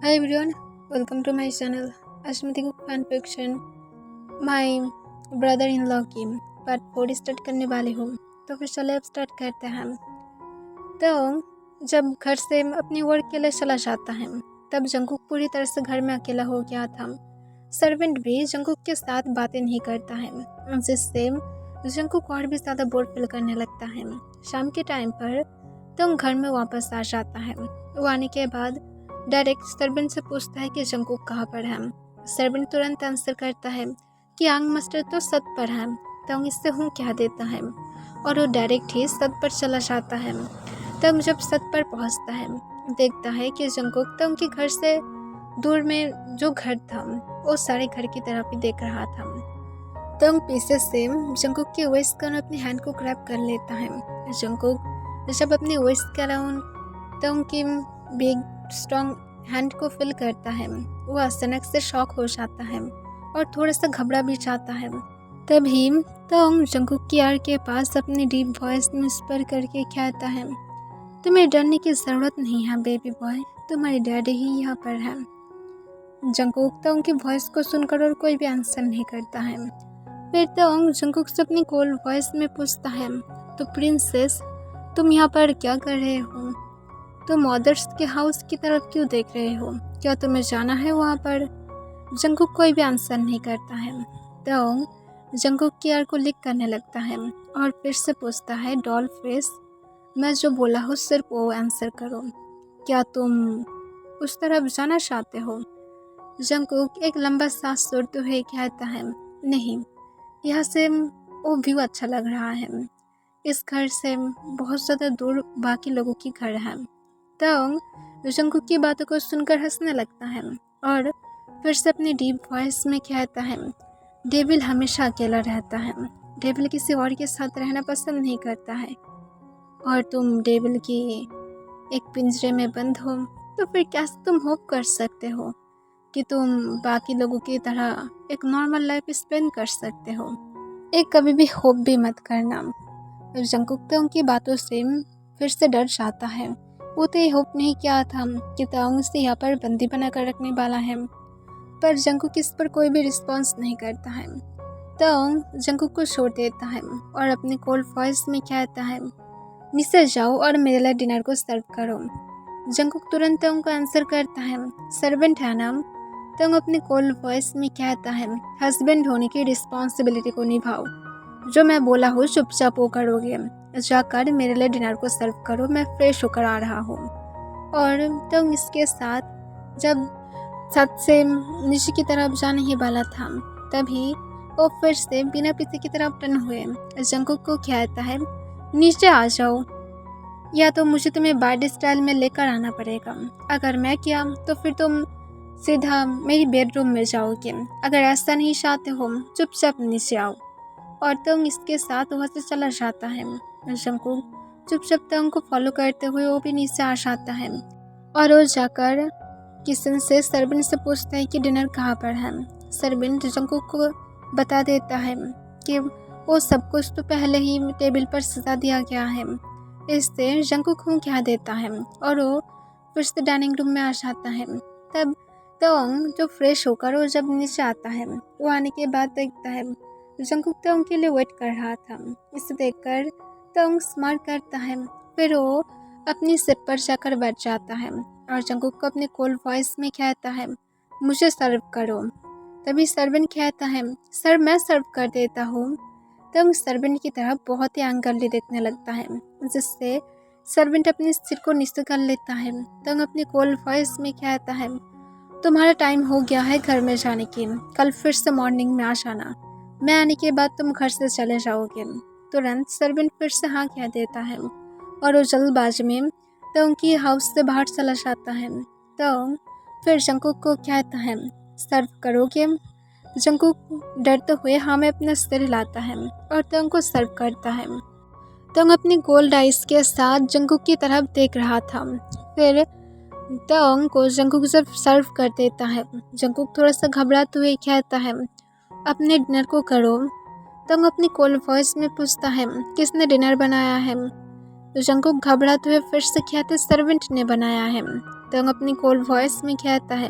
Hi everyone, welcome to my channel Ashmiti cook fan fiction. My brother in law की part 4 start करने वाली हूँ। तो फिर चले अब स्टार्ट करते हैं। तो जब घर से अपनी वर्क के लिए चला जाता है तब जंकुक पूरी तरह से घर में अकेला हो गया था। सर्वेंट भी जंकुक के साथ बातें नहीं करता है, जिससे जंकुक और भी ज़्यादा बोर फील करने लगता है। शाम के टाइम पर तो घर में वापस आ जाता है। वो आने के बाद डायरेक्ट सर्वेंट से पूछता है कि जंकुक कहाँ पर है। सर्वेंट तुरंत आंसर करता है कि आंग मास्टर तो छत पर है। तो इससे हूँ कह देता है और वो डायरेक्ट ही छत पर चला जाता है। तब जब छत पर पहुँचता है देखता है कि जंकुक तो उनके घर से दूर में जो घर था वो सारे घर की तरफ ही देख रहा था। तो पीछे से जंकुक के वेस्ट का अपने हैंड को ग्रैब कर लेता है। जंकुक जब अपने वेस्ट के अराउंड तो उनकी बिग स्ट्रॉन्ग हैंड को फील करता है। वो अचानक से शॉक हो जाता है और थोड़ा सा घबरा भी जाता है। तभी तो जंकुक की आर के पास अपनी डीप वॉइस में स्पर करके कहता है, तुम्हें डरने की ज़रूरत नहीं है बेबी बॉय, तुम्हारी डैडी ही यहाँ पर है। जंकुक तो उनकी वॉइस को सुनकर और कोई भी आंसर नहीं करता है। फिर तो जंकुक से अपनी कोल्ड वॉइस में पूछता है, तो प्रिंसेस तुम यहाँ पर क्या कर रहे हो? तुम मदर्स के हाउस की तरफ क्यों देख रहे हो? क्या तुम्हें जाना है वहाँ पर? जंकुक कोई भी आंसर नहीं करता है। तो जंकुक की आर को लिक करने लगता है और फिर से पूछता है, डॉल फेस मैं जो बोला हूँ सिर्फ वो आंसर करो, क्या तुम उस तरफ जाना चाहते हो? जंकुक एक लंबा सांस छोड़ते हुए कहता है, नहीं, यहाँ से वो व्यू अच्छा लग रहा है। इस घर से बहुत ज़्यादा दूर बाकी लोगों की घर है। तो जंकुक की बातों को सुनकर हंसने लगता है और फिर से अपनी डीप वॉइस में कहता है, डेविल हमेशा अकेला रहता है, डेविल किसी और के साथ रहना पसंद नहीं करता है, और तुम डेविल की एक पिंजरे में बंद हो तो फिर क्या तुम होप कर सकते हो कि तुम बाकी लोगों की तरह एक नॉर्मल लाइफ स्पेंड कर सकते हो? एक कभी भी होप भी मत करना। जंकुक तो उनकी बातों से फिर से डर जाता है। वो तो ये होप नहीं किया था कि ताओंग उसे यहाँ पर बंदी बनाकर रखने वाला है, पर जंकुक इस पर कोई भी रिस्पॉन्स नहीं करता है। ताओंग जंकुक को छोड़ देता है और अपनी कोल्ड वॉइस में कहता है, नीचे जाओ और मेरे लिए डिनर को सर्व करो। जंकुक तुरंत ताओंग को आंसर करता है, सर्वेंट है ना? ताओंग अपनी कोल्ड वॉइस में कहता है, हस्बैंड होने की रिस्पॉन्सिबिलिटी को निभाओ, जो मैं बोला हूँ चुपचाप वो करोगे। जाकर मेरे लिए डिनर को सर्व करो, मैं फ्रेश होकर आ रहा हूँ। और तो इसके साथ जब छत से नीचे की तरफ जाने ही वाला था तभी वो फिर से बिना पीछे की तरफ टर्न हुए जंकुक को कहता है, नीचे आ जाओ, या तो मुझे तुम्हें बार्डी स्टाइल में लेकर आना पड़ेगा। अगर मैं किया तो फिर तुम सीधा मेरी बेडरूम में जाओगे। अगर ऐसा नहीं चाहते हो चुपचाप नीचे आओ। और तंग इसके साथ वहाँ से चला जाता है। जंकुक चुपचाप तंग को फॉलो करते हुए वो भी नीचे आ जाता है और वो जाकर किशन से सर्वेंट से पूछता है कि डिनर कहाँ पर है। सर्वेंट जंकुक को बता देता है कि वो सब कुछ तो पहले ही टेबल पर सजा दिया गया है। इससे जंकुक हूँ कह देता है और वो फिर से डाइनिंग रूम में आ जाता है। तब तंग जो फ्रेश होकर वो जब नीचे आता है वो आने के बाद देखता है जंकुक तो उनके लिए वेट कर रहा था। इसे देखकर तंग स्माइल करता है, फिर वो अपनी सीट पर जाकर बैठ जाता है और जंकुक को अपने कोल्ड वॉइस में कहता है, मुझे सर्व करो। तभी सर्वेंट कहता है, सर मैं सर्व कर देता हूँ। तंग सर्वेंट की तरफ बहुत ही एंग्रली देखने लगता है, जिससे सर्वेंट अपनी सीट को नीचे कर लेता है। तंग अपनी कोल्ड वॉइस में कहता है, तुम्हारा टाइम हो गया है घर में जाने की, कल फिर से मॉर्निंग में आ जाना, मैं आने के बाद तुम घर से चले जाओगे। तुरंत सर्वेंट फिर से हाँ कह देता है और वो जल्दबाजी में तो उनकी हाउस से बाहर चला जाता है। तो फिर जंकुक को कहता है, सर्व करोगे? जंकुक डरते हुए हाँ में अपना सिर हिलाता है और तंग को सर्व करता है। तंग अपनी गोल्ड आइस के साथ जंकुक की तरफ देख रहा था। फिर तंग को जंकुक जब सर्व कर देता है। जंकुक थोड़ा सा घबराते हुए कहता है, अपने डिनर को करो। तंग अपनी कोल्ड वॉइस में पूछता है, किसने डिनर बनाया है? जंकुक घबराते हुए फिर से कहते, सर्वेंट ने बनाया है। तंग अपनी कोल्ड वॉइस में कहता है,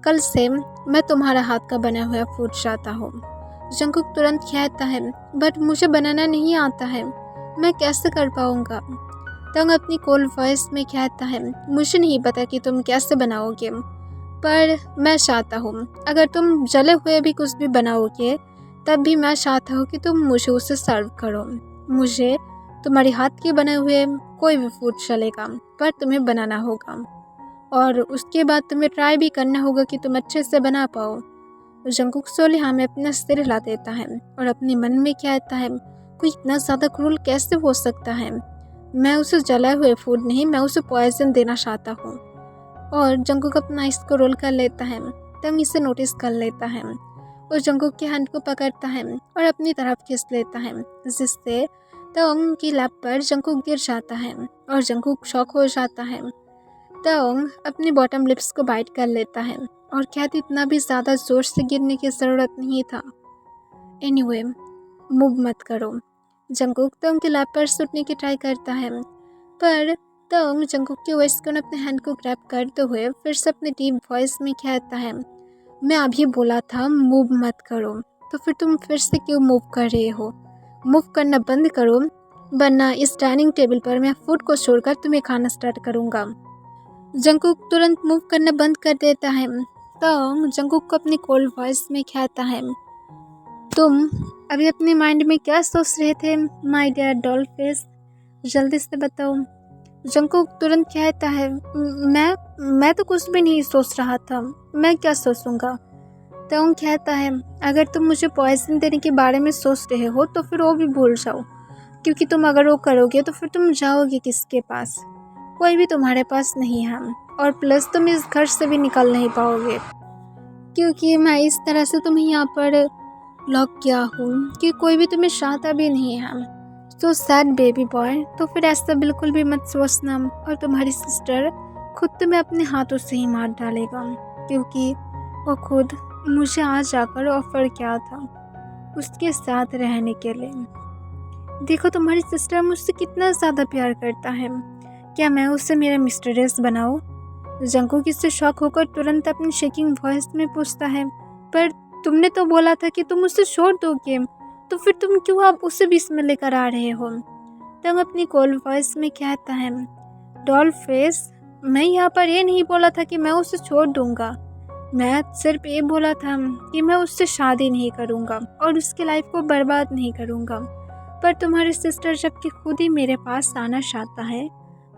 कल से मैं तुम्हारा हाथ का बना हुआ फूड चाहता हूँ। जंकुक तुरंत कहता है, बट मुझे बनाना नहीं आता है, मैं कैसे कर पाऊँगा। तंग अपनी कोल्ड वॉइस में कहता है, मुझे नहीं पता कि तुम कैसे बनाओगे, पर मैं चाहता हूँ अगर तुम जले हुए भी कुछ भी बनाओगे तब भी मैं चाहता हूँ कि तुम मुझे उसे सर्व करो। मुझे तुम्हारे हाथ के बने हुए कोई भी फूड चलेगा, पर तुम्हें बनाना होगा और उसके बाद तुम्हें ट्राई भी करना होगा कि तुम अच्छे से बना पाओ। जंकुक सोली हाँ में अपना सिर हिला देता है और अपने मन में कहता है, कोई इतना ज़्यादा क्रूर कैसे हो सकता है। मैं उसे जलाए हुए फूड नहीं, मैं उसे पॉइजन देना चाहता हूँ। और जंकुक अपना इसको रोल कर लेता है। तंग इसे नोटिस कर लेता है और जंकुक के हैंड को पकड़ता है और अपनी तरफ खींच लेता है, जिससे तंग की लैप पर जंकुक गिर जाता है और जंकुक शॉक हो जाता है। तंग अपनी बॉटम लिप्स को बाइट कर लेता है और कहती, इतना भी ज़्यादा जोर से गिरने की ज़रूरत नहीं था। एनीवे, मूव मत करो। जंकुक तंग के लैप पर सुटने की ट्राई करता है, पर तंग जंकुक के वेस्ट को अपने हैंड को ग्रैब करते हुए फिर से अपने डीप वॉइस में कहता है, मैं अभी बोला था मूव मत करो, तो फिर तुम फिर से क्यों मूव कर रहे हो। मूव करना बंद करो, वरना इस डाइनिंग टेबल पर मैं फूड को छोड़कर तुम्हें खाना स्टार्ट करूँगा। जंकुक तुरंत मूव करना बंद कर देता है। तंग जंकुक को अपनी कोल्ड वॉइस में कहता है, तुम अभी अपने माइंड में क्या सोच रहे थे माय डियर डॉल फेस, जल्दी से बताओ। जंकुक तुरंत कहता है, मैं तो कुछ भी नहीं सोच रहा था, मैं क्या सोचूंगा। तंग कहता है, अगर तुम मुझे पॉइजन देने के बारे में सोच रहे हो तो फिर वो भी भूल जाओ, क्योंकि तुम अगर वो करोगे तो फिर तुम जाओगे किसके पास, कोई भी तुम्हारे पास नहीं है, और प्लस तुम इस घर से भी निकल नहीं पाओगे, क्योंकि मैं इस तरह से तुम्हें यहाँ पर लॉक किया हूँ कि कोई भी तुम्हें चाहता भी नहीं है। तो सैड बेबी बॉय, तो फिर ऐसा बिल्कुल भी मत सोचना, और तुम्हारी सिस्टर खुद तुम्हें अपने हाथों से ही मार डालेगा, क्योंकि वो खुद मुझे आज आकर ऑफर किया था उसके साथ रहने के लिए। देखो तुम्हारी सिस्टर मुझसे कितना ज़्यादा प्यार करता है, क्या मैं उसे मेरा मिस्ट्रेस बनाऊँ। जंकुक इससे शॉक होकर तुरंत अपनी शेकिंग वॉइस में पूछता है, पर तुमने तो बोला था कि तुम उसे छोड़ दोगे, तो फिर तुम क्यों अब उसे बीच में लेकर आ रहे हो। तंग अपनी कोल्ड वॉइस में कहता है, डॉल फेस, मैं यहाँ पर ये नहीं बोला था कि मैं उसे छोड़ दूंगा, मैं सिर्फ ये बोला था कि मैं उससे शादी नहीं करूँगा और उसकी लाइफ को बर्बाद नहीं करूँगा। पर तुम्हारी सिस्टर जबकि खुद ही मेरे पास आना चाहता है,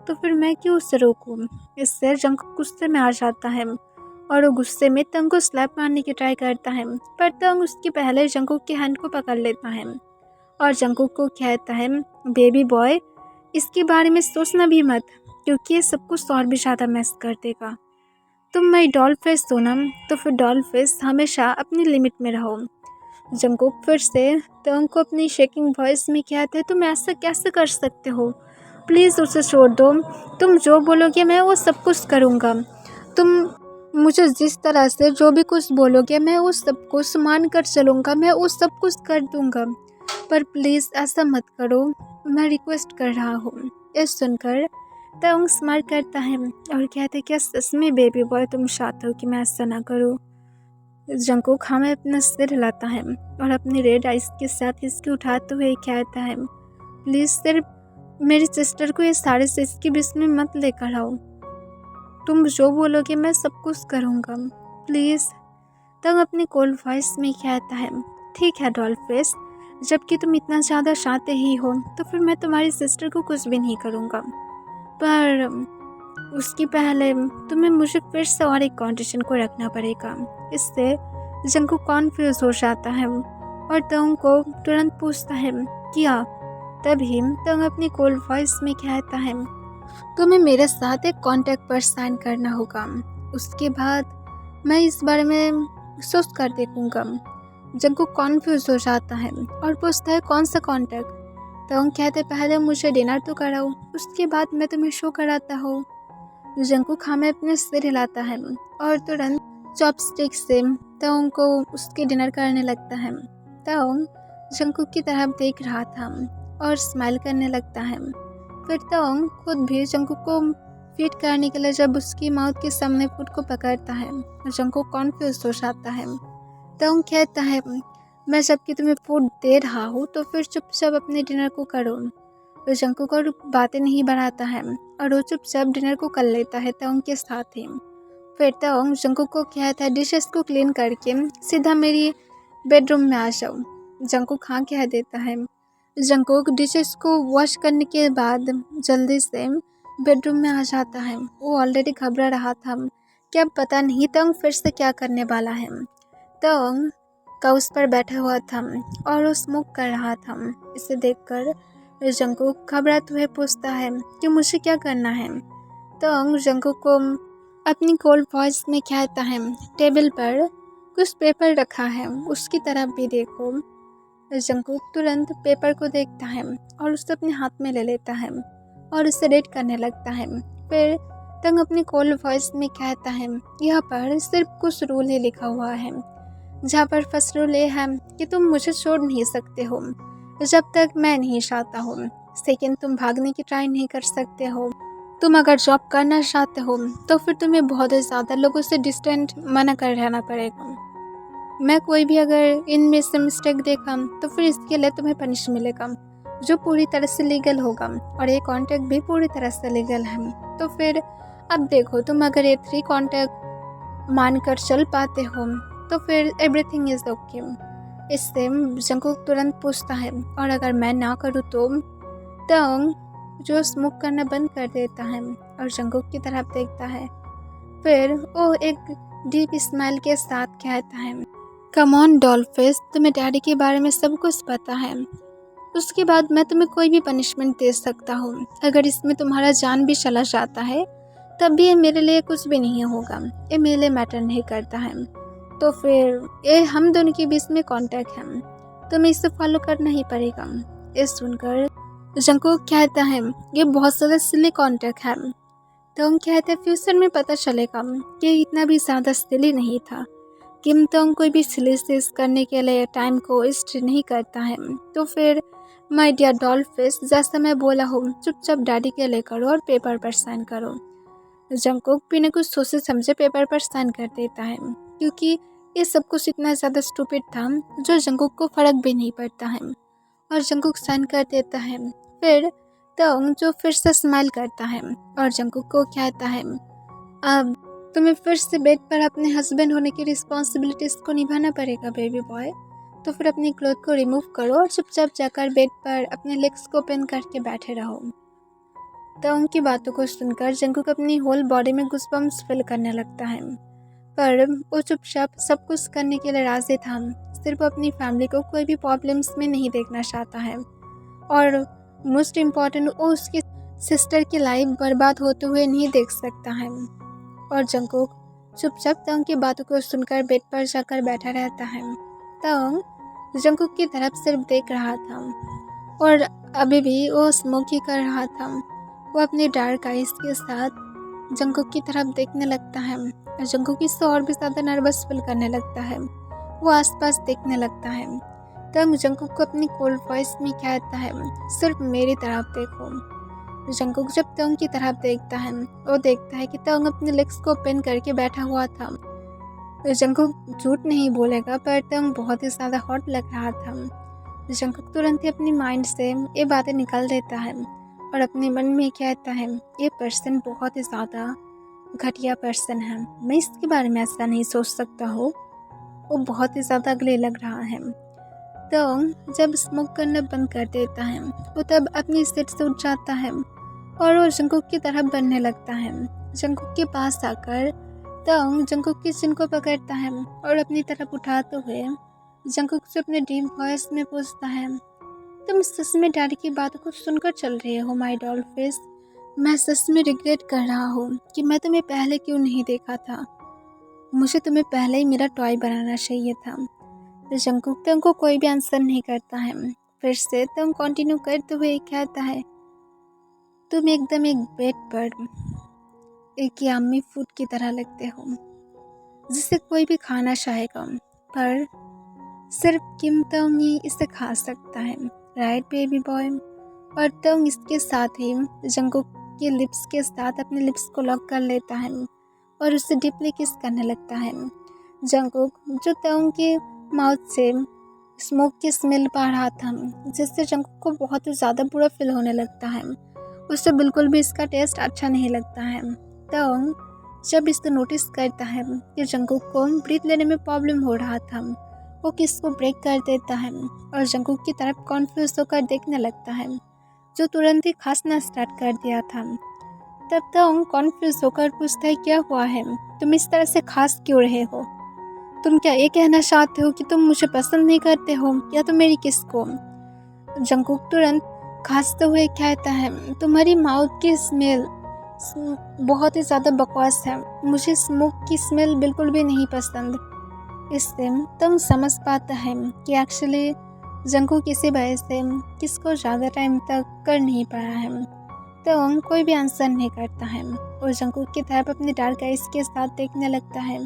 तो फिर मैं क्यों उसे रोकूँ। इससे जंकुक गुस्से में आ जाता है और वो गुस्से में तंग को स्लैप मारने की ट्राई करता है, पर तंग उसके पहले जंकुक के हैंड को पकड़ लेता है और जंकुक को कहता है, बेबी बॉय, इसके बारे में सोचना भी मत, क्योंकि ये सब कुछ और भी ज़्यादा मैस कर देगा। तुम मेरी डॉल फेस हो ना, तो फिर डॉल फेस हमेशा अपनी लिमिट में रहो। जंकुक फिर से तंग को अपनी शेकिंग वॉइस में कहता है, तुम ऐसा कैसे कर सकते हो, प्लीज़ उसे छोड़ दो, तुम जो बोलोगे मैं वो सब कुछ करूँगा, तुम मुझे जिस तरह से जो भी कुछ बोलोगे मैं उस सब कुछ मान कर चलूँगा, मैं उस सब कुछ कर दूँगा, पर प्लीज़ ऐसा मत करो, मैं रिक्वेस्ट कर रहा हूँ। ये सुनकर तंग स्माइल करता है और कहते हैं, क्या सच में बेबी बॉय तुम चाहते हो कि मैं ऐसा ना करूँ। जंकुक हमें अपना सिर हिलाता है और अपनी रेड आइस के साथ इसकी उठाते हुए कहता है, प्लीज़ सिर्फ मेरी सिस्टर को ये सारे से इसके बीच में मत लेकर आओ, तुम जो बोलोगे मैं सब कुछ करूँगा, प्लीज़। तंग अपनी कोल्ड वॉइस में कहता है, ठीक है डॉल फेस, जबकि तुम इतना ज़्यादा चाहते ही हो तो फिर मैं तुम्हारी सिस्टर को कुछ भी नहीं करूँगा, पर उसकी पहले तुम्हें मुझे फिर से और एक कंडीशन को रखना पड़ेगा। इससे जंकुक कॉन्फ्यूज हो जाता है और तंग को तुरंत पूछता है, क्या। तभी तंग अपनी कोल्ड वॉइस में कहता है, तुम्हें मेरे साथ एक कॉन्टैक्ट पर साइन करना होगा, उसके बाद मैं इस बारे में सोच कर देखूँगा। जंकुक कॉन्फ्यूज हो जाता है और पूछता है, कौन सा कॉन्टैक्ट। तंग कहते, पहले मुझे डिनर तो कराओ, उसके बाद मैं तुम्हें शो कराता हूँ। जंकुक हमें अपने सिर हिलाता है और तुरंत चॉपस्टिक से तंग को उसके डिनर करने लगता है। तंग जंकुक की तरफ देख रहा था और स्माइल करने लगता है। फिर तंग खुद भी जंकुक को फीड करने के लिए जब उसकी माउथ के सामने फूड को पकड़ता है, जंकुक कॉन्फ्यूज हो जाता है। तंग कहता है, मैं जबकि तुम्हें फूड दे रहा हूँ तो फिर चुपचाप अपने डिनर को करो। तो जंकुक और बातें नहीं बढ़ाता है और वो चुपचाप डिनर को कर लेता है तंग के साथ ही। फिर तंग जंकुक को कहता है, डिशेस को क्लीन करके सीधा मेरी बेडरूम में आ जाओ। जंकुक हाँ कह देता है। जंकुक डिशेस को वॉश करने के बाद जल्दी से बेडरूम में आ जाता है। वो ऑलरेडी घबरा रहा था कि अब पता नहीं तंग फिर से क्या करने वाला है। तंग काउच पर बैठा हुआ था और वो स्मोक कर रहा था। इसे देखकर जंकुक घबराते हुए पूछता है कि मुझे क्या करना है। तंग जंकुक को अपनी कोल्ड वॉइस में कहता है, टेबल पर कुछ पेपर रखा है, उसकी तरफ भी देखो। जंकुक तुरंत पेपर को देखता है और उसे अपने हाथ में ले लेता है और उसे रीड करने लगता है। फिर तंग अपनी कोल्ड वॉइस में कहता है, यहाँ पर सिर्फ कुछ रूल ही लिखा हुआ है, जहाँ पर फर्स्ट रूल ये है कि तुम मुझे छोड़ नहीं सकते हो जब तक मैं नहीं चाहता हूँ। सेकेंड, तुम भागने की ट्राई नहीं कर सकते हो। तुम अगर जॉब करना चाहते हो तो फिर तुम्हें बहुत ज़्यादा लोगों से डिस्टेंट मना कर रहना पड़ेगा। मैं कोई भी अगर इनमें से मिस्टेक देखा तो फिर इसके लिए तुम्हें पनिश मिलेगा, जो पूरी तरह से लीगल होगा, और ये कॉन्ट्रैक्ट भी पूरी तरह से लीगल है। तो फिर अब देखो, तुम अगर ये 3 कॉन्ट्रैक्ट मानकर चल पाते हो तो फिर एवरीथिंग इज़ ओके। इससे जंकुक तुरंत पूछता है, और अगर मैं ना करूँ तो? तंग जो स्मोक करना बंद कर देता है और जंकुक की तरफ देखता है। फिर वो एक डीप स्माइल के साथ कहता है, कम ऑन डॉलफिश, तुम्हें डैडी के बारे में सब कुछ पता है। उसके बाद मैं तुम्हें कोई भी पनिशमेंट दे सकता हूँ। अगर इसमें तुम्हारा जान भी चला जाता है तब भी ये मेरे लिए कुछ भी नहीं होगा, ये मेरे लिए मैटर नहीं करता है। तो फिर ये हम दोनों के बीच में कॉन्टैक्ट है, तुम्हें इसे फॉलो करना ही पड़ेगा। ये सुनकर जंकुक कहता है, ये बहुत ज़्यादा सिली कॉन्टैक्ट है। तंग कहते हैं, फ्यूचर में पता चलेगा कि इतना भी ज़्यादा सिली नहीं था। किम तंग कोई भी सिली चीज करने के लिए टाइम को वेस्ट नहीं करता है। तो फिर माय डियर डॉलफिश, जैसा मैं बोला हूँ, चुपचाप डैडी के लिए करो और पेपर पर साइन करो। जंकुक बिना कुछ सोचे समझे पेपर पर साइन कर देता है, क्योंकि ये सब कुछ इतना ज़्यादा स्टूपिड था जो जंकुक को फर्क भी नहीं पड़ता है, और जंकुक साइन कर देता है। फिर तंग जो फिर से स्माइल करता है और जंकुक को कहता है, अब तुम्हें फिर से बेड पर अपने हस्बैंड होने की रिस्पॉन्सिबिलिटीज को निभाना पड़ेगा बेबी बॉय। तो फिर अपनी क्लोथ को रिमूव करो और चुपचाप जाकर बेड पर अपने लेग्स को ओपन करके बैठे रहो। तो उनकी बातों को सुनकर जंकुक अपनी होल बॉडी में गूज़बम्प्स फील करने लगता है, पर वो चुपचाप सब कुछ करने के लिए राजी था। सिर्फ अपनी फैमिली को कोई भी प्रॉब्लम्स में नहीं देखना चाहता है, और मोस्ट इम्पॉर्टेंट, वो उसकी सिस्टर की लाइफ बर्बाद होते हुए नहीं देख सकता है। और जंकुक चुपचाप तंग की बातों को सुनकर बेड पर जाकर बैठा रहता है। तंग जंकुक की तरफ सिर्फ देख रहा था और अभी भी वो स्मोक ही कर रहा था। वो अपने डार्क आइज के साथ जंकुक की तरफ देखने लगता है और जंकुक इससे और भी ज़्यादा नर्वस फील करने लगता है। वो आसपास देखने लगता है। तंग जंकुक को अपनी कोल्ड वॉइस में कहता है, सिर्फ मेरी तरफ देखो। जंकुक जब तंग की तरफ देखता है, वो देखता है कि तंग अपने लेग्स को ओपन करके बैठा हुआ था। जंकुक झूठ नहीं बोलेगा, पर तंग बहुत ही ज़्यादा हॉट लग रहा था। जंकुक तुरंत ही अपनी माइंड से ये बातें निकाल देता है और अपने मन में कहता है, ये पर्सन बहुत ही ज़्यादा घटिया पर्सन है, मैं इसके बारे में ऐसा नहीं सोच सकता हूँ, वो बहुत ही ज़्यादा अगले लग रहा है। तंग जब स्मोक करना बंद कर देता है, वो तब अपनी सीट से उठ जाता है और वो जंकुक की तरफ बढ़ने लगता है। जंकुक के पास आकर तंग जंकुक की चिन को पकड़ता है और अपनी तरफ उठाते हुए जंकुक से अपने डीप वॉइस में पूछता है, तुम सच में डैडी की बातों को सुनकर चल रहे हो माय डॉलफिश? मैं सच में रिग्रेट कर रहा हूँ कि मैं तुम्हें पहले क्यों नहीं देखा था। मुझे तुम्हें पहले ही मेरा टॉय बनाना चाहिए था। जंकुक तंग को कोई भी आंसर नहीं करता है। फिर से तंग कंटिन्यू करते हुए कहता है, तुम एकदम एक बेड पर एक यम्मी फूड की तरह लगते हो, जिसे कोई भी खाना चाहेगा, पर सिर्फ किम तंग ही इसे खा सकता है, राइट बेबी बॉय? और तंग इसके साथ ही जंकुक की लिप्स के साथ अपने लिप्स को लॉक कर लेता है और उससे डीपली किस करने लगता है। जंगकुक जो तंग के माउथ से स्मोक की स्मेल पा रहा था, जिससे जंगकुक को बहुत ही ज़्यादा बुरा फील होने लगता है। उसे बिल्कुल भी इसका टेस्ट अच्छा नहीं लगता है। तंग जब इसको नोटिस करता है कि जंगकुक को ब्रीथ लेने में प्रॉब्लम हो रहा था, वो किस को ब्रेक कर देता है और जंगकुक की तरफ कॉन्फ्यूज होकर देखने लगता है, जो तुरंत ही खांसना स्टार्ट कर दिया था। तब तंग कॉन्फ्यूज होकर पूछता है, क्या हुआ है, तुम इस तरह से खांस क्यों रहे हो? तुम क्या ये कहना चाहते हो कि तुम मुझे पसंद नहीं करते हो या तो मेरी किस को? जंगकुक तुरंत खांसते हुए कहता है, तुम्हारी माउथ की स्मेल बहुत ही ज़्यादा बकवास है, मुझे स्मोक की स्मेल बिल्कुल भी नहीं पसंद। इससे तुम समझ पाता है कि एक्चुअली जंगकुक किसी वजह से किसको ज़्यादा टाइम तक कर नहीं पाया है। तो कोई भी आंसर नहीं करता है और जंगकुक की तरफ अपनी डार्क आइज के साथ देखने लगता है,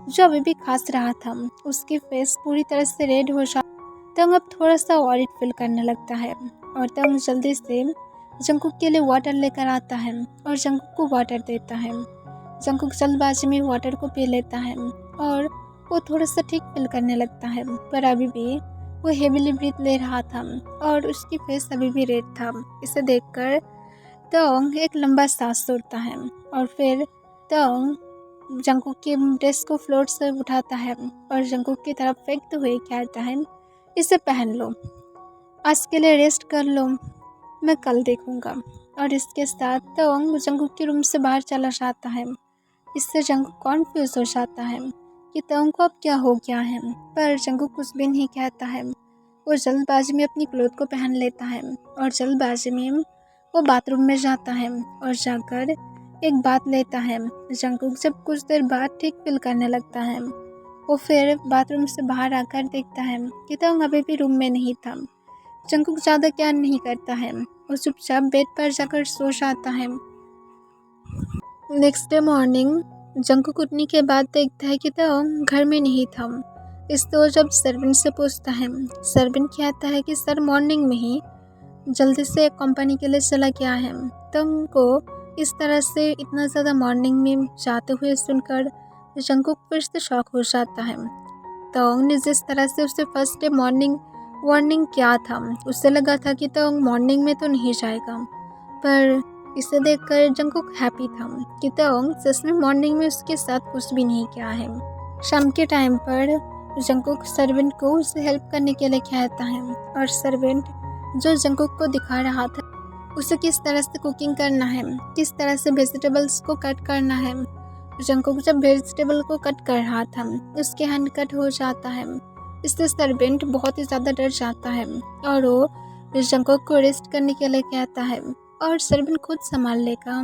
जो अभी भी खांस रहा था। उसकी फेस पूरी तरह से रेड हो जाता। तंग अब थोड़ा सा वॉरिड फील करने लगता है और तंग जल्दी से जंगकुक के लिए वाटर लेकर आता है और जंगकुक को वाटर देता है। जंगकुक जल्दबाजी में वाटर को पी लेता है और वो थोड़ा सा ठीक फील करने लगता है, पर अभी भी वो हेवीली ब्रीथ ले रहा था और उसकी फेस अभी भी रेड था। इसे देखकर तंग एक लंबा सांस छोड़ता है और फिर तंग जंगकुक के ड्रेस को फ्लोर से उठाता है और जंगकुक की तरफ फेंकते हुए कहता है, इसे पहन लो, आज के लिए रेस्ट कर लो, मैं कल देखूंगा। और इसके साथ तंग जंगकुक के रूम से बाहर चला जाता है। इससे जंगकुक कॉन्फ्यूज हो जाता है कि तंग को अब क्या हो गया है, पर जंगकुक कुछ भी नहीं कहता है। वो जल्दबाजी में अपनी क्लोथ को पहन लेता है और जल्दबाजी में वो बाथरूम में जाता है और जाकर एक बात लेता है। जंगकुक जब कुछ देर बाद ठीक फील करने लगता है, वो फिर बाथरूम से बाहर आकर देखता है कि तंग अभी भी रूम में नहीं था। जंगकुक ज़्यादा क्या नहीं करता है, वो चुपचाप बेड पर जाकर सो जाता है। नेक्स्ट डे मॉर्निंग जंगकुक उठने के बाद देखता है कि तंग घर में नहीं था। इस तो जब सर्वेंट से पूछता है, सर्वेंट कहता है कि सर मॉर्निंग में ही जल्दी से कंपनी के लिए चला गया है। तंग को इस तरह से इतना ज़्यादा मॉर्निंग में जाते हुए सुनकर जंगकुक फिर से शॉक हो जाता है। तंग ने जिस तरह से उसे फर्स्ट डे मॉर्निंग वार्निंग किया था, उससे लगा था कि तंग मॉर्निंग में तो नहीं जाएगा, पर इसे देखकर जंगकुक हैप्पी था कि तंग सच में मॉर्निंग में उसके साथ कुछ भी नहीं किया है। शाम के टाइम पर जंगकुक सर्वेंट को उसे हेल्प करने के लिए कहता है और सर्वेंट जो जंगकुक को दिखा रहा था उसे किस तरह से कुकिंग करना है, किस तरह से वेजिटेबल्स को कट करना है। जंगकुक जब वेजिटेबल को कट कर रहा था, उसके हैंड कट हो जाता है। इससे सर्वेंट बहुत ही ज़्यादा डर जाता है और वो जंगकुक को रेस्ट करने के लिए कहता है और सर्वेंट खुद संभाल लेगा।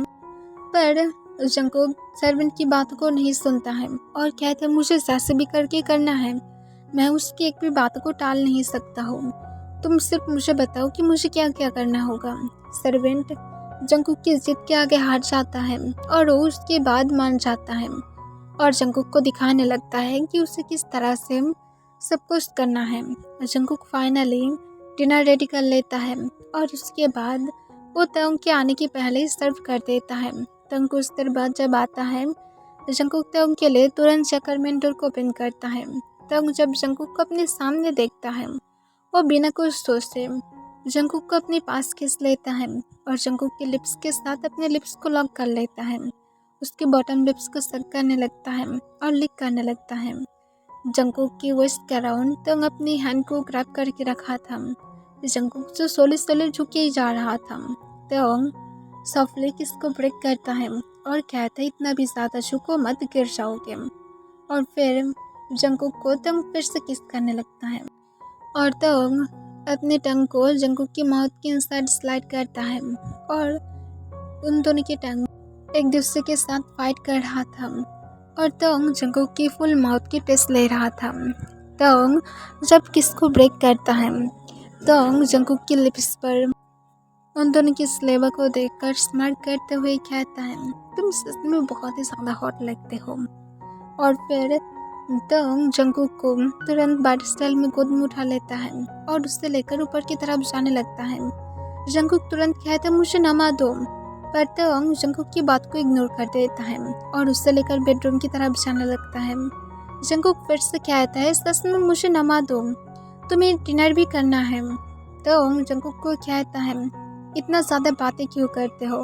पर जंगकुक सर्वेंट की बातों को नहीं सुनता है और कहता है, मुझे जैसे भी करके करना है, मैं उसकी एक भी बात को टाल नहीं सकता हूँ, तुम सिर्फ मुझे बताओ कि मुझे क्या क्या करना होगा। सर्वेंट जंगकुक की जिद के आगे हार जाता है और वो उसके बाद मान जाता है और जंगकुक को दिखाने लगता है कि उसे किस तरह से सब कुछ करना है। जंगकुक फाइनली डिनर रेडी कर लेता है और उसके बाद वो तंग के आने के पहले ही सर्व कर देता है। तंग कुछ देर बाद जब आता है, जंगकुक तंग के लिए तुरंत जाकर मेन डोर को ओपन करता है। तंग जब जंगकुक को अपने सामने देखता है, वो बिना कुछ सोचे जंगकुक को अपने पास खींच लेता है और जंगकुक के लिप्स के साथ अपने लिप्स को लॉक कर लेता है। उसके बॉटम लिप्स को सक करने लगता है और लिक करने लगता है। जंगकुक की वेस्ट के अराउंड तंग अपनी हैंड को ग्रैब करके रखा था। जंगकुक जो सोले सोले झुके ही जा रहा था। तंग सॉफ्टली किसको ब्रेक करता है और कहता है, इतना भी ज़्यादा झुको मत, गिर जाओगे। और फिर जंगकुक को तंग फिर से किस करने लगता है और तंग अपने टंग को जंगकुक की माउथ के इनसाइड स्लाइड करता है और उन दोनों की टंग एक दूसरे के साथ फाइट कर रहा था और तंग जंगकुक की फुल माउथ की टेस्ट ले रहा था। तंग जब किस को ब्रेक करता है, तंग जंगकुक की लिप्स पर उन दोनों की स्लेवर को देखकर स्माइल करते हुए कहता है, तुम सच में बहुत ही ज़्यादा हॉट लगते हो। और फिर तंग जंगकुक को तुरंत बाडी स्टाइल में गोद में उठा लेता है और उससे लेकर ऊपर की तरफ जाने लगता है। जंगकुक तुरंत कहता है, मुझे नमा दो, पर तोंग जंकुक की बात को इग्नोर कर देता है और उससे लेकर बेडरूम की तरफ जाने लगता है। जंकुक फिर से कहता है, सच में मुझे नमा दो, तुम्हें डिनर भी करना है। तोंग जंकुक को कहता है, इतना ज़्यादा बातें क्यों करते हो?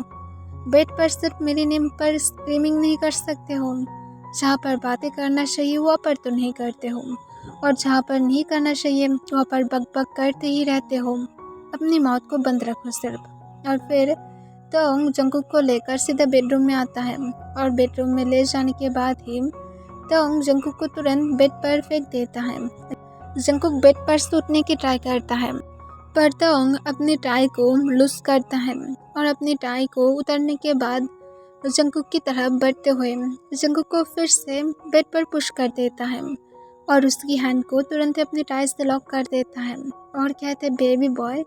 बेड पर सिर्फ मेरे नेम पर स्क्रीमिंग नहीं कर सकते हो। जहाँ पर बातें करना चाहिए वहाँ पर तो नहीं करते हो, और जहाँ पर नहीं करना चाहिए वहाँ पर बक बक करते ही रहते हो। अपनी मौत को बंद रखो सिर्फ। और फिर तोंग जंकुक को लेकर सीधा बेडरूम में आता है और बेडरूम में ले जाने के बाद ही तोंग जंकुक को तुरंत बेड पर फेंक देता है। जंकुक बेड पर से उठने की ट्राई करता है, पर तोंग अपनी टाई को लूज करता है और अपनी टाई को उतारने के बाद जंकुक की तरफ बढ़ते हुए जंकुक को फिर से बेड पर पुश कर देता है और उसकी हैंड को तुरंत अपनी टाई से लॉक कर देता है और कहते, बेबी बॉय,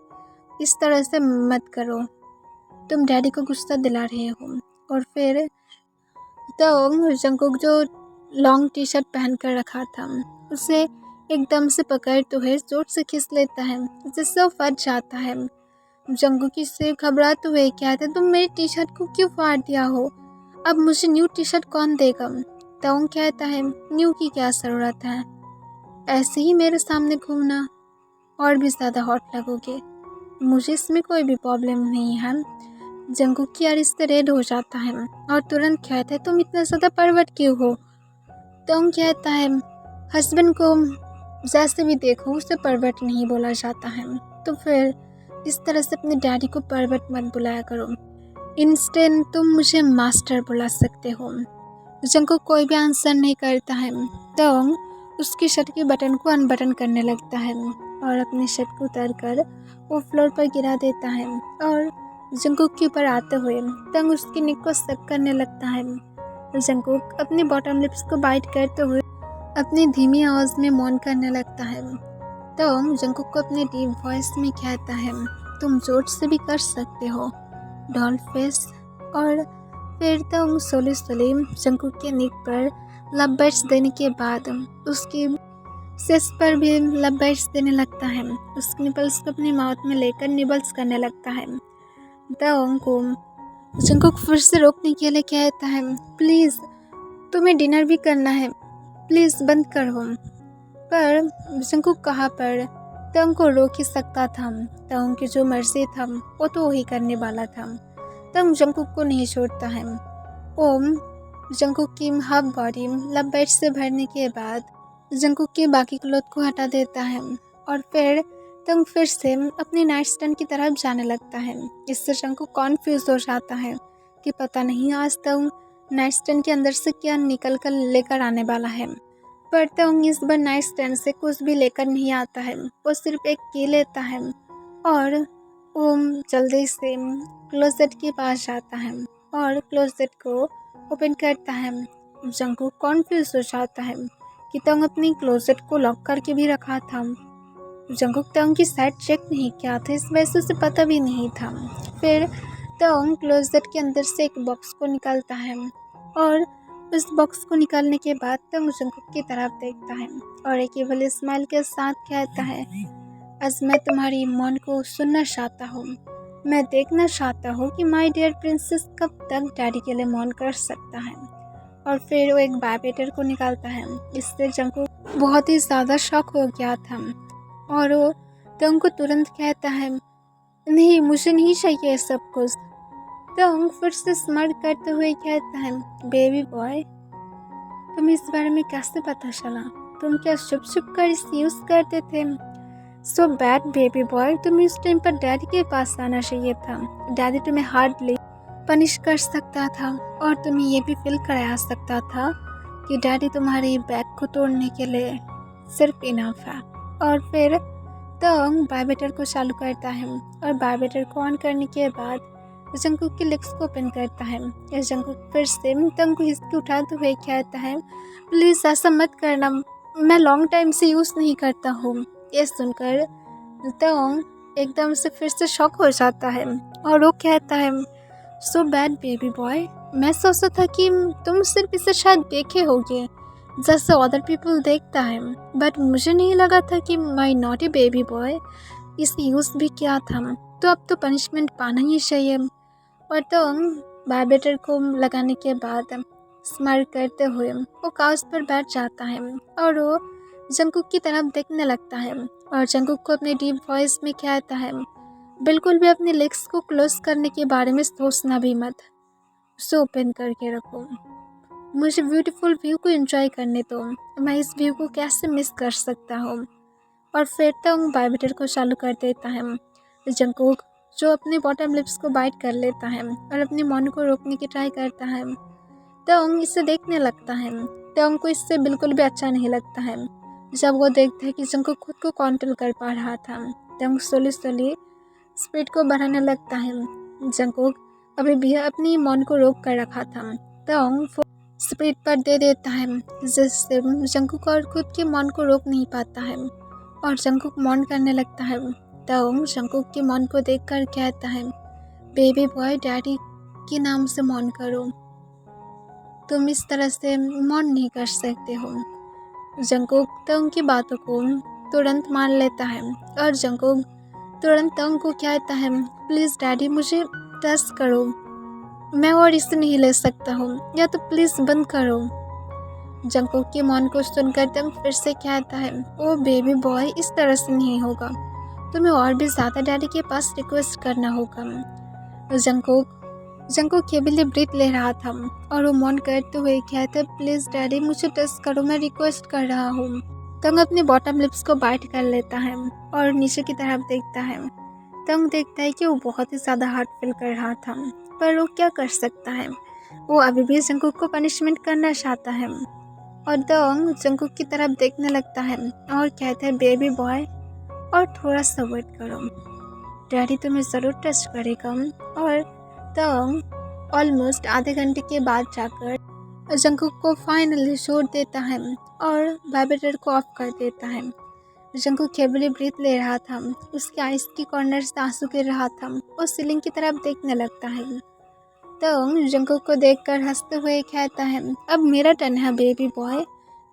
इस तरह से मत करो, तुम डैडी को गुस्सा दिला रहे हो। और फिर तोंग जंकुक जो लॉन्ग टी शर्ट पहन कर रखा था उसे एकदम से पकड़ते हुए जोर से खींच लेता है, जिससे वो फट जाता है। जंकुक इससे घबराते हुए कहते, तुम मेरी टी शर्ट को क्यों फाड़ दिया हो? अब मुझे न्यू टी शर्ट कौन देगा? तोंग कहता है, न्यू की क्या ज़रूरत है, ऐसे ही मेरे सामने घूमना और भी ज़्यादा हॉट लगोगे, मुझे इसमें कोई भी प्रॉब्लम नहीं है। जंकुक की यार इससे रेड हो जाता है और तुरंत कहता है, तुम इतना ज़्यादा परवट क्यों हो? तोंग कहता है, हस्बैंड को जैसे भी देखो उसे परवट नहीं बोला जाता है, तो फिर इस तरह से अपने डैडी को परवट मत बुलाया करो, इंस्टेंट तुम मुझे मास्टर बुला सकते हो। जंकुक कोई भी आंसर नहीं करता है। तोंग उसकी शर्ट के बटन को अनबटन करने लगता है और अपनी शर्ट को उतार कर वो फ्लोर पर गिरा देता है और जंकुक के ऊपर आते हुए तोंग उसकी नेक को सक करने लगता है। जंकुक अपनी बॉटम लिप्स को बाइट करते हुए अपनी धीमी आवाज़ में मौन करने लगता है। तोंग जंकुक को अपनी डीप वॉइस में कहता है, तुम जोर से भी कर सकते हो, डॉल फेस। और फिर तोंग सोले सोले जंकुक के नेक पर लव बाइट्स देने के बाद उसकी सेस पर भी लव बाइट्स देने लगता है। उसके निपल्स को अपनी माउथ में लेकर निबल्स करने लगता है। तोंग को जंकुक फिर से रोकने के लिए कहता है, प्लीज़ तुम्हें डिनर भी करना है, प्लीज़ बंद करो। पर जंकुक कहाँ पर तोंग को रोक ही सकता था। तोंग की जो मर्जी था वो तो वही करने वाला था। तोंग जंकुक को नहीं छोड़ता है। ओम जंकुक की हाफ बॉडी लव बाइट से भरने के बाद जंकुक के बाकी क्लोथ को हटा देता है और फिर तोंग फिर से अपने नाइट स्टैंड की तरफ जाने लगता है। इससे जंकुक कॉन्फ्यूज हो जाता है कि पता नहीं आज तोंग नाइट स्टैंड के अंदर से क्या निकल कर लेकर आने वाला है। पर तोंग इस बार नाइट स्टैंड से कुछ भी लेकर नहीं आता है, वो सिर्फ एक की लेता है और ओम जल्दी से क्लोजेट के पास जाता है और क्लोजेट को ओपन करता है। जंकुक कॉन्फ्यूज हो जाता है कि तोंग अपनी क्लोजेट को लॉक करके भी रखा था। जंकुक तोंग की साइड चेक नहीं किया था, इस वजह से उसे पता भी नहीं था। फिर तोंग क्लोजेट के अंदर से एक बॉक्स को निकालता है और उस बॉक्स को निकालने के बाद तोंग जंकुक की तरफ देखता है और एक केवल स्माइल के साथ कहता है, आज मैं तुम्हारी मन को सुनना चाहता हूँ, मैं देखना चाहता हूँ कि माय डियर प्रिंसेस कब तक डैडी के लिए मौन कर सकता है। और फिर वो एक वाइब्रेटर को निकालता है। इससे जंकुक बहुत ही ज़्यादा शॉक हो गया था और वो तोंग को तुरंत कहता है, नहीं मुझे नहीं चाहिए सब कुछ। तोंग फिर से स्माइल करते हुए कहता है, बेबी बॉय, तुम्हें इस बारे में कैसे पता चला? तुम क्या छुप छुप कर इसे यूज़ करते थे? सो बैड बेबी बॉय, तुम्हें उस टाइम पर डैडी के पास आना चाहिए था। डैडी तुम्हें हार्डली पनिश कर सकता था और तुम्हें ये भी फील कराया सकता था कि डैडी तुम्हारी बैग को तोड़ने के लिए सिर्फ इनफ है। और फिर तोंग वाइब्रेटर को चालू करता है और वाइब्रेटर को ऑन करने के बाद जंकुक के लिप्स को ओपन करता है। या जंकुक फिर से तोंग को हिचकी उठाते हुए कहता है, प्लीज़ ऐसा मत करना, मैं लॉन्ग टाइम से यूज़ नहीं करता हूँ। ये सुनकर तोंग एकदम से फिर से शॉक हो जाता है और वो कहता है, सो बैड बेबी बॉय, मैं सोचता था कि तुम सिर्फ इसे शायद देखे होगे जैसे अदर पीपल देखता है, बट मुझे नहीं लगा था कि माय नॉटी बेबी बॉय इसे यूज़ भी किया था, तो अब तो पनिशमेंट पाना ही चाहिए। और तोंग वाइब्रेटर को लगाने के बाद स्माइल करते हुए वो काउच पर बैठ जाता है और वो जंकुक की तरफ देखने लगता है और जंकुक को अपने डीप वॉइस में कहता है, बिल्कुल भी अपने लेग्स को क्लोज करने के बारे में सोचना भी मत, उसे ओपन करके रखो। मुझे ब्यूटीफुल व्यू को एंजॉय करने दो, मैं इस व्यू को कैसे मिस कर सकता हूँ। और फिर तंग वाइब्रेटर को चालू कर देता है। जंकुक जो अपने बॉटम लिप्स को बाइट कर लेता है और अपने मन को रोकने की ट्राई करता है। तंग इसे देखने लगता है। तंग को इससे बिल्कुल भी अच्छा नहीं लगता है। जब वो देखता है कि जंकुक खुद को कंट्रोल कर पा रहा था, तंग स्लोली स्पीड को बढ़ाने लगता है। जंकुक अभी भी अपनी मन को रोक कर रखा था। तंग स्पीड पर दे देता है, जिससे जंकुक और खुद के मन को रोक नहीं पाता है और जंकुक मौन करने लगता है। तंग जंकुक के मन को देखकर कहता है, बेबी बॉय डैडी के नाम से मौन करो, तुम इस तरह से मौन नहीं कर सकते हो। जंकुक तंग की बातों को तुरंत मान लेता है और जंकुक तुरंत तंग को कहता है, प्लीज़ डैडी मुझे टच करो, मैं और इसे नहीं ले सकता हूँ, या तो प्लीज़ बंद करो। जंकुक के मौन को सुनकर तंग फिर से कहता है, ओ बेबी बॉय इस तरह से नहीं होगा, तुम्हें और भी ज़्यादा डैडी के पास रिक्वेस्ट करना होगा। जंकुक हेवीली ब्रीथ ले रहा था और वो मौन करते हुए कहता है, प्लीज़ डैडी मुझे टच करो, मैं रिक्वेस्ट कर रहा हूँ। तंग अपने बॉटम लिप्स को बाइट कर लेता है और नीचे की तरफ देखता है। तंग देखता है कि वो बहुत ही ज़्यादा हार्ट फील कर रहा था, पर वो क्या कर सकता है, वो अभी भी जंकुक को पनिशमेंट करना चाहता है। और तंग जंकुक की तरफ देखने लगता है और कहता है, बेबी बॉय और थोड़ा सा वेट करो, डैडी तुम्हें ज़रूर टच करेगा। और तंग ऑलमोस्ट आधे घंटे के बाद जाकर जंकुक को फाइनली छोड़ देता है और वाइब्रेटर को ऑफ कर देता है। जंकुक हेवीली ब्रीथ ले रहा था, उसके आइस की कॉर्नर से आंसू गिर रहा था, वो सीलिंग की तरफ देखने लगता है। तंग जंकुक को देखकर हंसते हुए कहता है, अब मेरा टर्न है बेबी बॉय,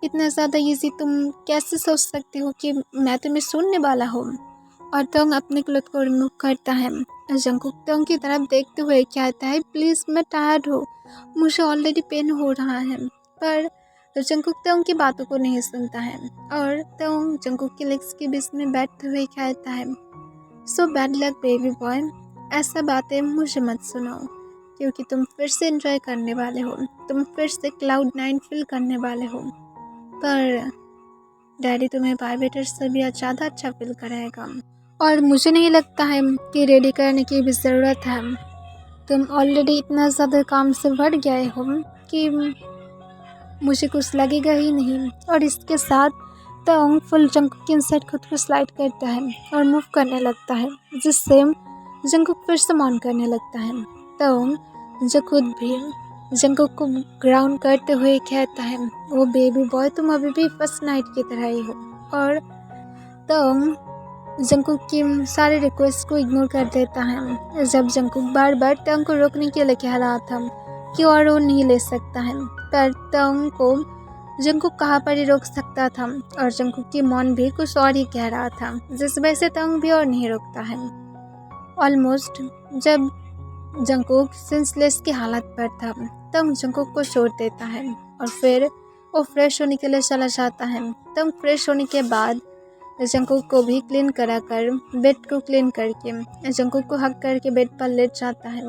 इतना ज़्यादा इजी तुम कैसे सोच सकते हो कि मैं तुम्हें सुनने वाला हूँ। और तंग अपने क्लोथ को रिमूव करता है। जंकुक तंग की तरफ देखते हुए कहता है, प्लीज़ मैं टायर्ड हूँ, मुझे ऑलरेडी पेन हो रहा है। पर जंकुक तंग की बातों को नहीं सुनता है और तंग जंकुक के लेग्स के बीच में बैठते हुए कहता है, so bad luck baby boy, ऐसा बातें मुझे मत सुनाओ, क्योंकि तुम फिर से एंजॉय करने वाले हो, तुम फिर से क्लाउड 9 फील करने वाले हो। पर डैडी तुम्हें वाइब्रेटर से भी ज़्यादा अच्छा फील कराएगा और मुझे नहीं लगता है कि रेडी करने की भी ज़रूरत है। तुम ऑलरेडी इतना ज़्यादा काम से बढ़ गए हो कि मुझे कुछ लगेगा ही नहीं। और इसके साथ तंग फुल जंकुक के इनसाइड खुद को स्लाइड करता है और मूव करने लगता है, जिससे जंकुक फिर से मौन करने लगता है। तंग जो खुद भी जंकुक को ग्राउंड करते हुए कहता है, वो बेबी बॉय तुम अभी भी फर्स्ट नाइट की तरह ही हो। और तंग जंकुक की सारे रिक्वेस्ट को इग्नोर कर देता है। जब जंकुक बार बार तंग को रोकने के लिए कह रहा था कि और वो नहीं ले सकता है, पर तंग को जंकुक कहाँ पर ही रोक सकता था और जंकुक की मौन भी कुछ और ही कह रहा था, जिस वजह से तंग भी और नहीं रोकता है। ऑलमोस्ट जब जंकुक सेंसलेस की हालत पर था, तंग जंकुक को छोड़ देता है और फिर वो फ्रेश होने के लिए चला जाता है। तंग फ्रेश होने के बाद जंकुक को भी क्लीन कराकर बेड को क्लीन करके जंकुक को हक करके बेड पर लेट जाता है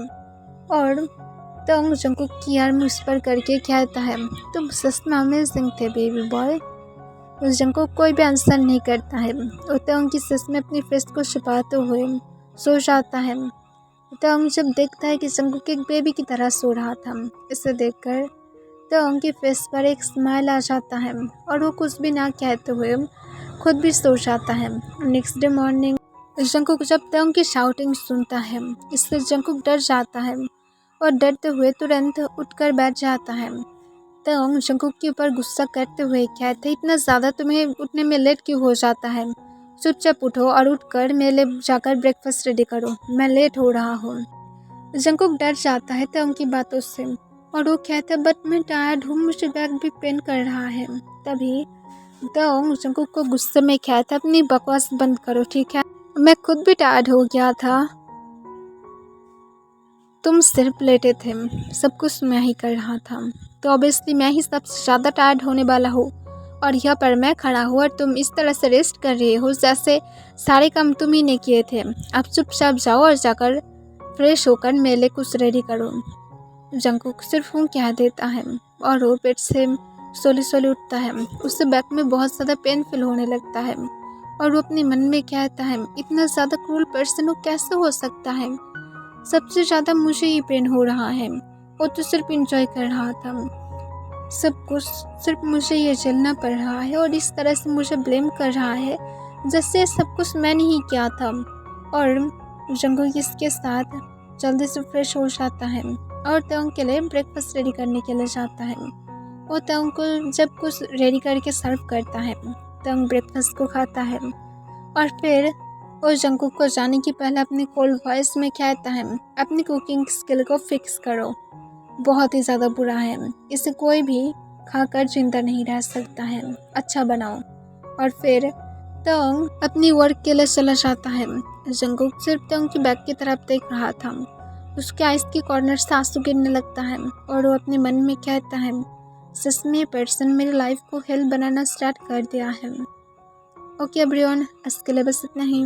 और तंग जंकुक की आर्म उस पर करके कहता है, तुम सच में अमेजिंग थे बेबी बॉय। जंकुक कोई भी आंसर नहीं करता है, वो तंग की सच में अपनी फेस को छुपाते हुए सो जाता है। तंग जब देखता है कि जंकुक एक बेबी की तरह सो रहा था, इसे देखकर तंग की फेस पर एक स्माइल आ जाता है और वो कुछ भी ना कहते हुए खुद भी सो जाता है। नेक्स्ट डे मॉर्निंग जंकुक जब तंग की शाउटिंग सुनता है, इससे जंकुक डर जाता है और डरते हुए तुरंत उठकर बैठ जाता है। तंग जंकुक के ऊपर गुस्सा करते हुए कहते, इतना ज़्यादा तुम्हें उठने में लेट क्यों हो जाता है, चुपचाप उठो और उठकर मेरे लिए जाकर ब्रेकफास्ट रेडी करो, मैं लेट हो रहा हूँ। जंकुक डर जाता है तंग की बातों से और वो कहता है, बट मैं टायर्ड हूँ, मुझे बैक भी पेन कर रहा है। तभी तंग जंकुक को गुस्से में कहता है, अपनी बकवास बंद करो ठीक है, मैं खुद भी टायर्ड हो गया था। तुम सिर्फ लेटे थे, सब कुछ मैं ही कर रहा था, तो ऑब्वियसली मैं ही सबसे ज़्यादा टायर्ड होने वाला हूँ। और यहाँ पर मैं खड़ा हूँ और तुम इस तरह से रेस्ट कर रहे हो जैसे सारे काम तुम ही ने किए थे। अब चुपचाप जाओ और जाकर फ्रेश होकर मेरे लिए कुछ रेडी करो। जंगकुक सिर्फ हूँ कह देता है और वो बेड से सोली सोली उठता है। उससे बैक में बहुत ज़्यादा पेन फील होने लगता है और वो अपने मन में कहता है, इतना ज़्यादा क्रूल पर्सन वो कैसे हो सकता है। सबसे ज़्यादा मुझे ही पेन हो रहा है, वो तो सिर्फ इंजॉय कर रहा था। सब कुछ सिर्फ मुझे ये झेलना पड़ रहा है और इस तरह से मुझे ब्लेम कर रहा है जैसे सब कुछ मैंने ही किया था। और जंगकुक इसके साथ जल्दी से फ्रेश हो जाता है और तंग के लिए ब्रेकफास्ट रेडी करने के लिए जाता है। वो तंग को जब कुछ रेडी करके सर्व करता है, तंग ब्रेकफास्ट को खाता है और फिर वो जंगकुक को जाने की पहले अपनी कोल्ड वॉइस में कहता है, अपनी कुकिंग स्किल को फिक्स करो, बहुत ही ज़्यादा बुरा है, इसे कोई भी खाकर जिंदा नहीं रह सकता है, अच्छा बनाओ। और फिर तंग अपनी वर्क के लिए चला जाता है। जंगकुक सिर्फ तंग की बैग की तरफ देख रहा था, उसके आइस के कॉर्नर से आंसू गिरने लगता है और वो अपने मन में कहता है, सच में ये पर्सन मेरी लाइफ को हेल बनाना स्टार्ट कर दिया है। ओके एवरीवन, आज के लिए बस इतना ही।